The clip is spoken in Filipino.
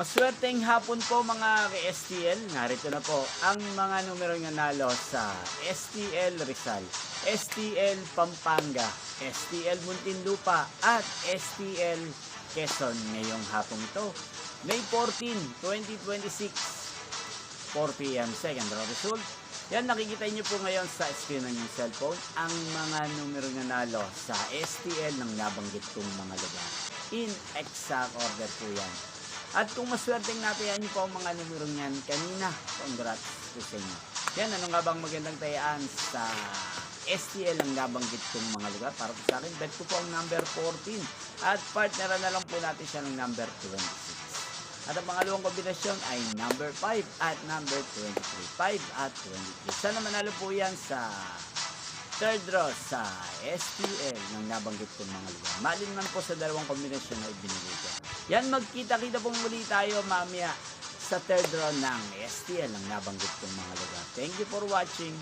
Maswerteng hapon po mga ka-STL. Narito na po ang mga numero nanalo sa STL Rizal, STL Pampanga, STL Muntinlupa at STL Quezon ngayong hapong ito. May 14, 2026, 4 p.m. second draw result. Yan, nakikita nyo po ngayon sa screen ng yung cellphone ang mga numero nanalo sa STL ng nabanggit kong mga lugar. In exact order po yan. At kung maswerteng natin nyo po ang mga numero niyan kanina, congrats po sa inyo. Yan, ano nga bang magandang tayaan sa STL ang nabanggit kong mga lugar? Para po sa akin, bet ko po ang number 14 at partneran na lang po natin siya ng number 26. At ang pangalawang kombinasyon ay number 5 at number 23. 5 at 23. Sana manalo po yan sa third draw sa STL ng nabanggit kong mga lugar. Malin man po sa dalawang kombinasyon na ibinigay ko. Yan, magkita-kita pong muli tayo mamaya sa third draw ng STL ng nabanggit kong mga lugar. Thank you for watching.